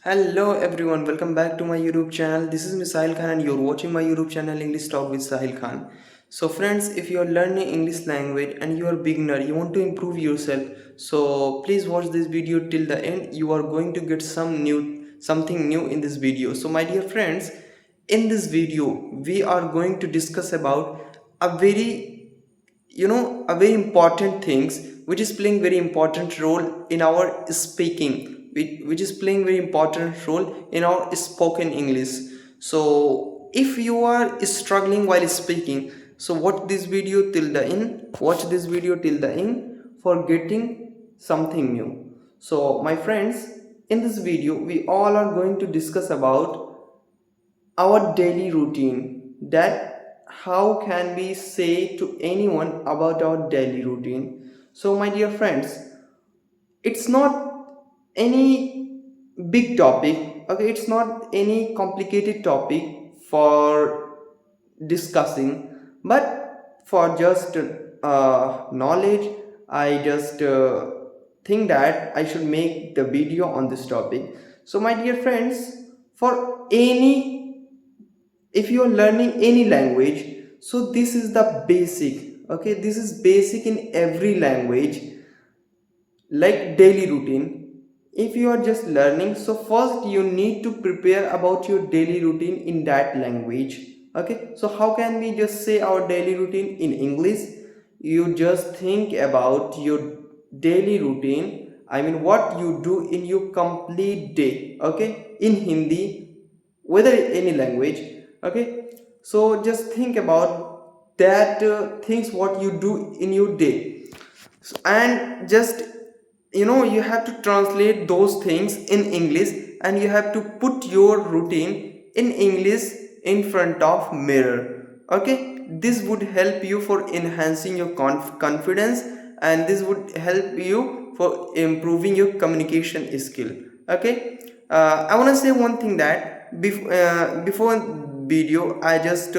Hello everyone, welcome back to my YouTube channel. This is Miss Sahil Khan and you're watching my YouTube channel English Talk with Sahil Khan. So friends, if you are learning English language and you are beginner, you want to improve yourself, so please watch this video till the end. You are going to get something new in this video. So my dear friends, in this video we are going to discuss about a very important things which is playing very important role in our speaking, which is playing very important role in our spoken English. So if you are struggling while speaking, so watch this video till the end for getting something new. So my friends, in this video we all are going to discuss about our daily routine, that how can we say to anyone about our daily routine. So my dear friends, it's not any big topic, okay, it's not any complicated topic for discussing, but for just knowledge, I just think that I should make the video on this topic. So my dear friends, for any, if you are learning any language, so this is the basic, okay, this is basic in every language, like daily routine. If you are just learning, so first you need to prepare about your daily routine in that language. Okay, so how can we just say our daily routine in English? You just think about your daily routine, I mean what you do in your complete day, okay, in Hindi, whether any language. Okay, so just think about that things what you do in your day. And just, you have to translate those things in English, and you have to put your routine in English in front of mirror. Okay, this would help you for enhancing your confidence, and this would help you for improving your communication skill. Okay, I want to say one thing, that before video I just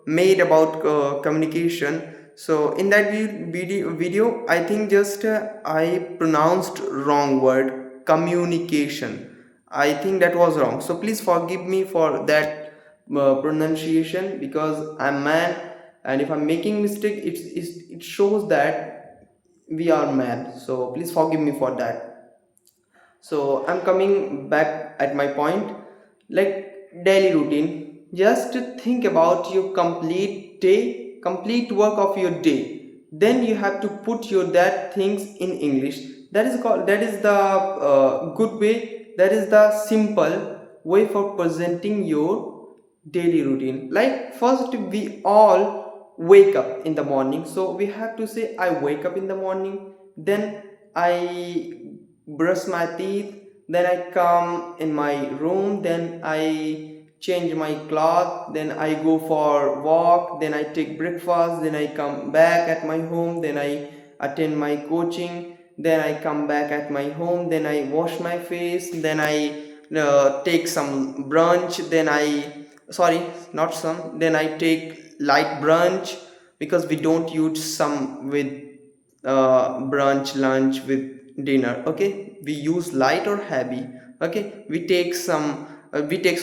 made about communication. So in that video I think just I pronounced wrong word, communication. I think that was wrong, so please forgive me for that pronunciation, because I'm man, and if I'm making mistake, it shows that we are man, so please forgive me for that. So I'm coming back at my point, like daily routine. Just think about your complete day, complete work of your day. Then you have to put your that things in English. That is the good way. That is the simple way for presenting your daily routine. Like first we all wake up in the morning, so we have to say I wake up in the morning, then I brush my teeth, then I come in my room, then I change my cloth, then I go for walk, then I take breakfast, then I come back at my home, then I attend my coaching, then I come back at my home, then I wash my face, then I take some brunch, then I, sorry, not some, then I take light brunch, because we don't use some with brunch, lunch with dinner. Okay, we use light or heavy. Okay, we take some we take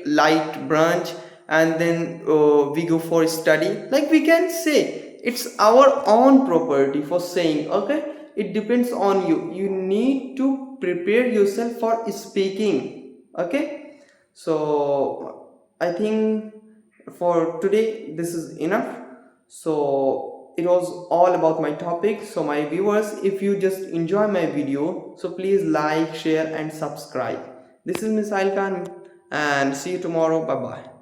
light brunch, and then we go for study. Like we can say it's our own property for saying. Okay, it depends on you. You need to prepare yourself for speaking. Okay, so I think for today this is enough. So it was all about my topic. So my viewers, if you just enjoy my video, so please like, share and subscribe. This is Miss Khan, and see you tomorrow. Bye bye.